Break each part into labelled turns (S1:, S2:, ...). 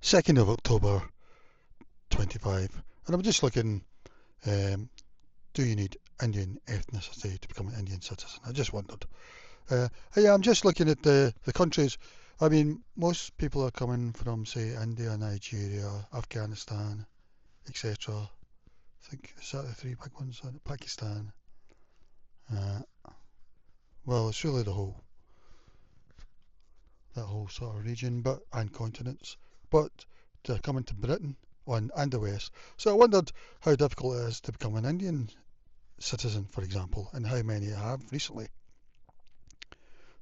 S1: 2nd of October 25, and I'm just looking, um, do you need Indian ethnicity to become an Indian citizen? I just wondered. Yeah, I'm just looking at the countries. I mean, most people are coming from, say, India, Nigeria, Afghanistan, etc. I think, is that the three big ones? Pakistan. Uh, well, it's really that whole sort of region, but and continents. But they're coming to Britain and the West. So I wondered how difficult it is to become an Indian citizen, for example, and how many have recently.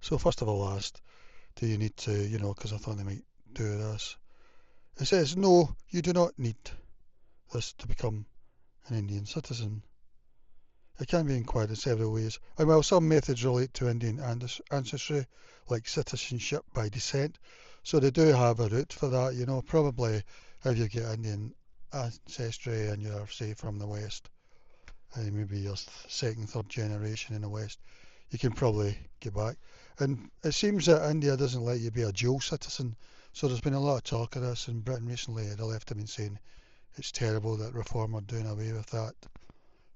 S1: So first of all, I asked, do you need to, because I thought they might do this. It says, no, you do not need this to become an Indian citizen. It can be inquired in several ways, and while some methods relate to Indian ancestry, like citizenship by descent, so they do have a route for that, probably if you get Indian ancestry and you're, say, from the West, and maybe you're second, third generation in the West, you can probably get back. And it seems that India doesn't let you be a dual citizen, so there's been a lot of talk of this in Britain recently. The left have been saying it's terrible that Reform are doing away with that.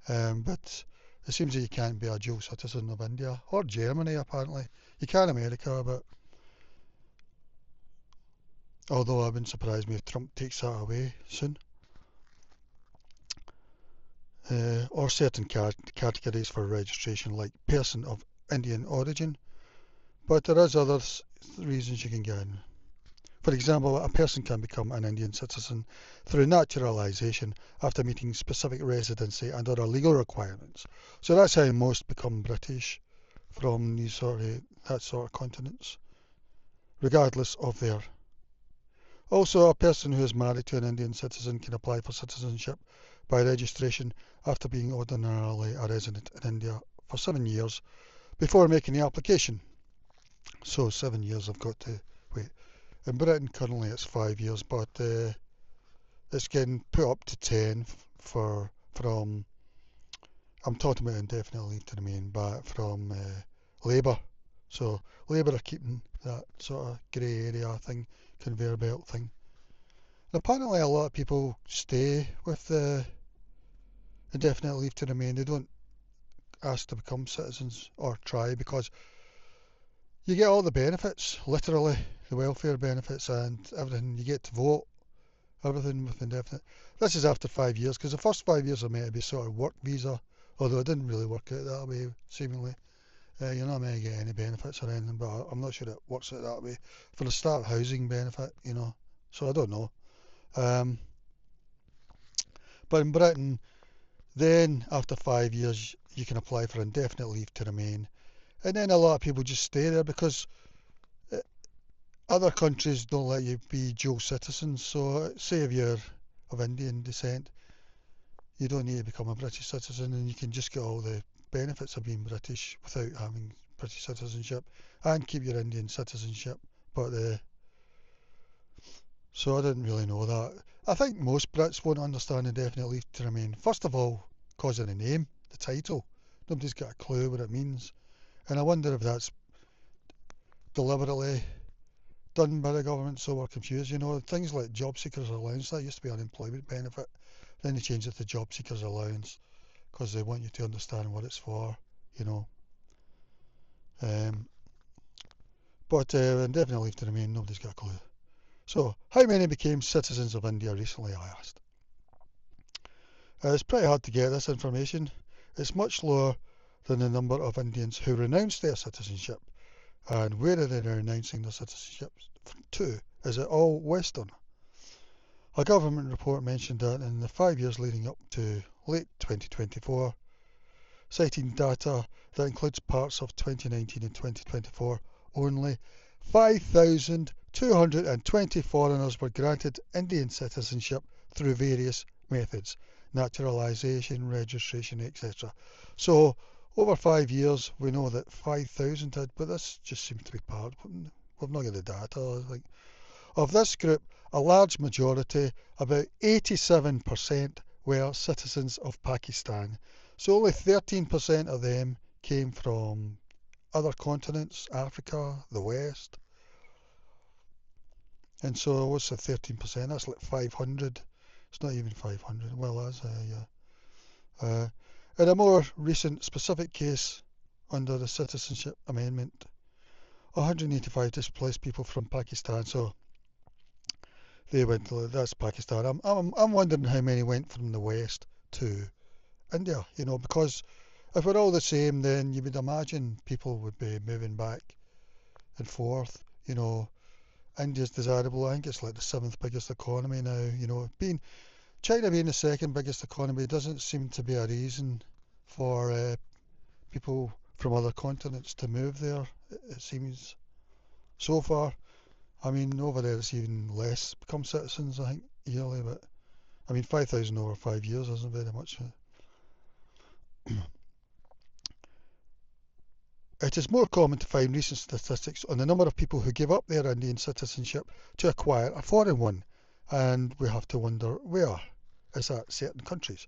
S1: But it seems that you can't be a dual citizen of India or Germany, apparently. You can America, but although I wouldn't surprise me if Trump takes that away soon. Or certain categories for registration, like person of Indian origin. But there is other reasons you can get in. For example, a person can become an Indian citizen through naturalisation after meeting specific residency and other legal requirements. So that's how most become British from that sort of continents, regardless of their. Also, a person who is married to an Indian citizen can apply for citizenship by registration after being ordinarily a resident in India for 7 years before making the application. So 7 years I've got to wait. In Britain currently it's 5 years, but it's getting put up to 10 for from. I'm talking about indefinite leave to remain, but from Labour. So Labour are keeping that sort of grey area thing, conveyor belt thing. And apparently a lot of people stay with the indefinite leave to remain. They don't ask to become citizens or try because you get all the benefits, literally the welfare benefits and everything. You get to vote, everything with indefinite. This is after 5 years because the first 5 years are meant to be sort of work visa, although it didn't really work out that way, seemingly. You're not meant to get any benefits or anything, but I'm not sure it works out that way. For the start, housing benefit, so I don't know. Um, but in Britain, then after 5 years, you can apply for indefinite leave to remain. And then a lot of people just stay there because uh, other countries don't let you be dual citizens. So, say if you're of Indian descent, you don't need to become a British citizen and you can just get all the benefits of being British without having British citizenship and keep your Indian citizenship. But so I didn't really know that. I think most Brits won't understand indefinite leave to remain. First of all, because of the name, the title. Nobody's got a clue what it means. And I wonder if that's deliberately done by the government so we're confused. Things like job seekers allowance, that used to be unemployment benefit. Then they changed it to job seekers allowance because they want you to understand what it's for, you know. Um, but indefinite leave to remain, nobody's got a clue. So, how many became citizens of India recently, I asked. It's pretty hard to get this information. It's much lower than the number of Indians who renounced their citizenship. And where are they renouncing their citizenship to? Is it all Western? A government report mentioned that in the 5 years leading up to late 2024, citing data that includes parts of 2019 and 2024, only 5,220 foreigners were granted Indian citizenship through various methods, naturalisation, registration, etc. So, over 5 years, we know that 5,000 had, but this just seems to be part. We've not got the data. Of this group, a large majority, about 87%, were citizens of Pakistan. So only 13% of them came from other continents, Africa, the West. And so what's the 13%? That's like 500. It's not even 500. Well, that's yeah. In a more recent specific case under the Citizenship Amendment, 185 displaced people from Pakistan. So they went to that's Pakistan. I'm wondering how many went from the West to India. Because if we're all the same, then you would imagine people would be moving back and forth. India's desirable. I think it's like the seventh biggest economy now. Being China being the second biggest economy doesn't seem to be a reason for people from other continents to move there. It seems so far. I mean, over there it's even less become citizens, I think, yearly. But I mean, 5,000 over 5 years isn't very much. It is more common to find recent statistics on the number of people who give up their Indian citizenship to acquire a foreign one, and we have to wonder where. Is that certain countries?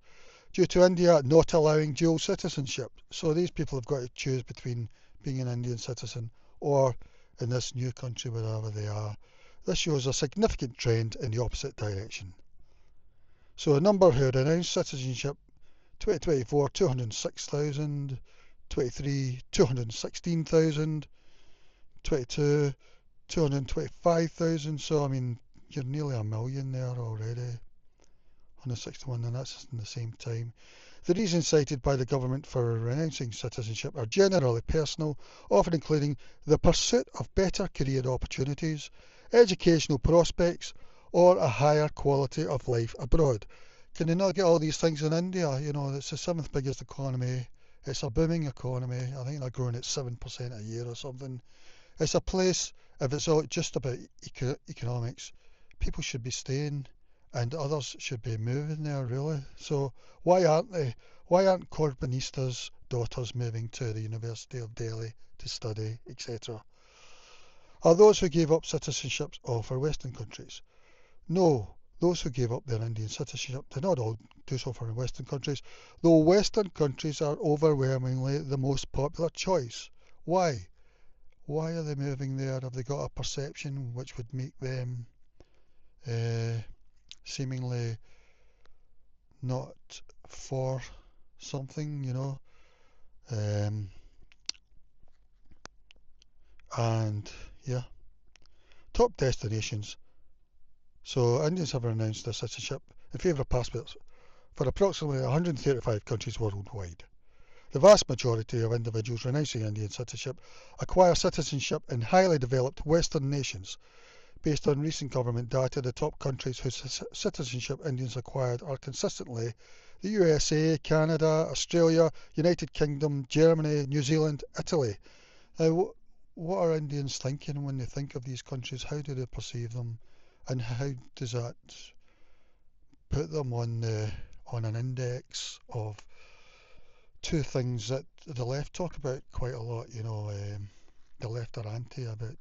S1: Due to India not allowing dual citizenship. So these people have got to choose between being an Indian citizen or in this new country, wherever they are. This shows a significant trend in the opposite direction. So a number who renounced citizenship: 2024, 206,000, 23, 216,000, 22, 225,000. So, I mean, you're nearly a million there already. 161, and that's in the same time. The reasons cited by the government for renouncing citizenship are generally personal, often including the pursuit of better career opportunities, educational prospects, or a higher quality of life abroad. Can they not get all these things in India? It's the seventh biggest economy. It's a booming economy. I think they're growing at 7% a year or something. It's a place, if it's all just about economics, people should be staying and others should be moving there, really. So why aren't they? Why aren't Corbynistas' daughters moving to the University of Delhi to study, etc.? Are those who gave up citizenships all for Western countries? No, those who gave up their Indian citizenship did not all do so for Western countries, though Western countries are overwhelmingly the most popular choice. Why? Why are they moving there? Have they got a perception which would make them seemingly not for something? Um, and yeah, top destinations. So Indians have announced their citizenship in favour of passports for approximately 135 countries worldwide. The vast majority of individuals renouncing Indian citizenship acquire citizenship in highly developed Western nations. Based on recent government data, the top countries whose citizenship Indians acquired are consistently the USA, Canada, Australia, United Kingdom, Germany, New Zealand, Italy. Now, what are Indians thinking when they think of these countries? How do they perceive them? And how does that put them on an index of two things that the left talk about quite a lot? The left are anti about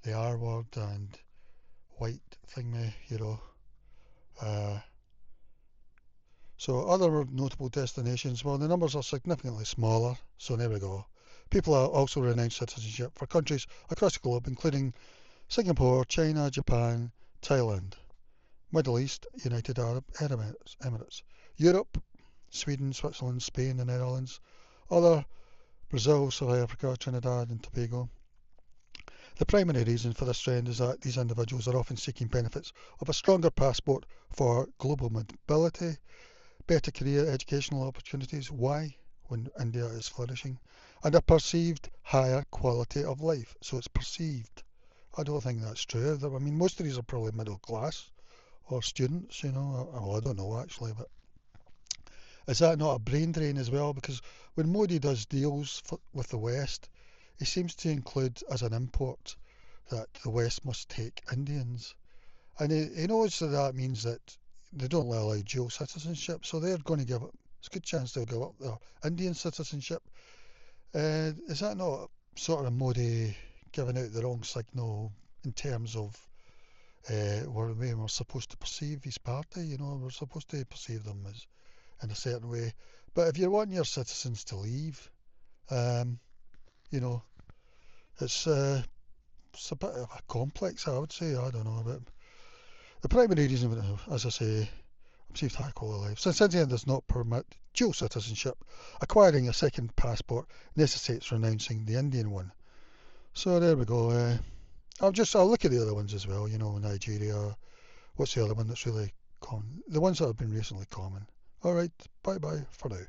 S1: the R word and white thingy. Uh, so other notable destinations, well, the numbers are significantly smaller, so there we go. People are also renounced citizenship for countries across the globe, including Singapore, China, Japan, Thailand, Middle East, United Arab Emirates, Europe, Sweden, Switzerland, Spain, the Netherlands, other Brazil, South Africa, Trinidad and Tobago. The primary reason for this trend is that these individuals are often seeking benefits of a stronger passport for global mobility, better career educational opportunities. Why? When India is flourishing, and a perceived higher quality of life. So it's perceived. I don't think that's true. I mean, most of these are probably middle class or students. Well, I don't know actually, but is that not a brain drain as well? Because when Modi does deals with the West, he seems to include as an import that the West must take Indians. And he knows that means that they don't allow dual citizenship, so they're going to give up. It's a good chance they'll give up their Indian citizenship. Is that not sort of Modi giving out the wrong signal in terms of where we're supposed to perceive his party? We're supposed to perceive them as in a certain way. But if you're wanting your citizens to leave, um, you know, it's it's a bit of a complex, I would say. I don't know, but the primary reason, as I say, I've received high quality life. Since India does not permit dual citizenship, acquiring a second passport necessitates renouncing the Indian one. So there we go. I'll look at the other ones as well. Nigeria. What's the other one that's really common? The ones that have been recently common. All right. Bye bye for now.